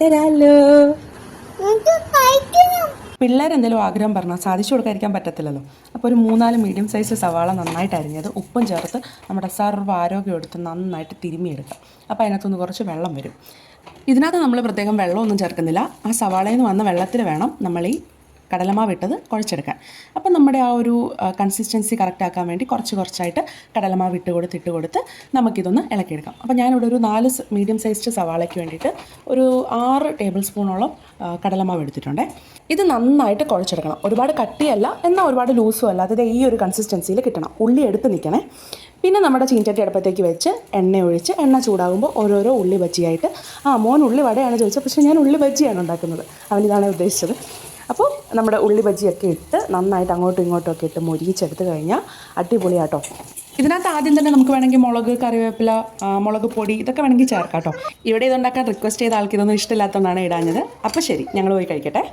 തരാലോ. പിള്ളേരെന്തെങ്കിലും ആഗ്രഹം പറഞ്ഞാൽ സാധിച്ചു കൊടുക്കാതിരിക്കാൻ പറ്റത്തില്ലല്ലോ. അപ്പോൾ ഒരു 3-4 മീഡിയം സൈസ് സവാള നന്നായിട്ട് അരിഞ്ഞത് ഉപ്പും ചേർത്ത് നമ്മുടെ സർവ്വ ആരോഗ്യം എടുത്ത് നന്നായിട്ട് തിരുമ്മിയെടുക്കാം. അപ്പോൾ അതിനകത്തുനിന്ന് കുറച്ച് വെള്ളം വരും. ഇതിനകത്ത് നമ്മൾ പ്രത്യേകം വെള്ളമൊന്നും ചേർക്കുന്നില്ല. ആ സവാളയിൽ നിന്ന് വന്ന വെള്ളത്തിൽ വേണം നമ്മൾ ഈ കടലമാവ് ഇട്ടത് കുഴച്ചെടുക്കാൻ. അപ്പം നമ്മുടെ ആ ഒരു കൺസിസ്റ്റൻസി കറക്റ്റ് ആക്കാൻ വേണ്ടി കുറച്ചായിട്ട് കടലമാവ് ഇട്ട് കൊടുത്ത് നമുക്കിതൊന്ന് ഇളക്കിയെടുക്കാം. അപ്പോൾ ഞാനിവിടെ ഒരു 4 മീഡിയം സൈസ്ഡ് സവാളയ്ക്ക് വേണ്ടിയിട്ട് ഒരു 6 ടേബിൾ സ്പൂണോളം കടലമാവ് എടുത്തിട്ടുണ്ട്. ഇത് നന്നായിട്ട് കുഴച്ചെടുക്കണം. ഒരുപാട് കട്ടിയല്ല, എന്നാൽ ഒരുപാട് ലൂസും അല്ല. അതായത് ഈ ഒരു കൺസിസ്റ്റൻസിയിൽ കിട്ടണം. ഉള്ളി എടുത്ത് നിൽക്കണേ. പിന്നെ നമ്മുടെ ചീഞ്ചട്ടി അടുപ്പത്തേക്ക് വെച്ച് എണ്ണ ഒഴിച്ച് എണ്ണ ചൂടാകുമ്പോൾ ഓരോരോ ഉള്ളി ബജിയായിട്ട്, മോൻ ഉള്ളി വടയാണ് ചോദിച്ചത്, പക്ഷേ ഞാൻ ഉള്ളി ബജിയാണ് ഉണ്ടാക്കുന്നത്. അവനിതാണ് ഉദ്ദേശിച്ചത്. അപ്പോൾ നമ്മുടെ ഉള്ളി ബജിയൊക്കെ ഇട്ട് നന്നായിട്ട് അങ്ങോട്ടും ഇങ്ങോട്ടും ഒക്കെ ഇട്ട് മൊരിയിച്ചെടുത്ത് കഴിഞ്ഞാൽ അടിപൊളിയാട്ടോ. ഇതിനകത്ത് ആദ്യം തന്നെ നമുക്ക് വേണമെങ്കിൽ മുളക്, കറിവേപ്പില, മുളക് പൊടി ഇതൊക്കെ വേണമെങ്കിൽ ചേർക്കാം കേട്ടോ. ഇവിടെ ഇതുണ്ടാക്കാൻ റിക്വസ്റ്റ് ചെയ്ത ആൾക്ക് ഇതൊന്നും ഇഷ്ടമില്ലാത്തതുകൊണ്ടാണ് ഇടാഞ്ഞത്. അപ്പോൾ ശരി, ഞങ്ങൾ പോയി കഴിക്കട്ടെ.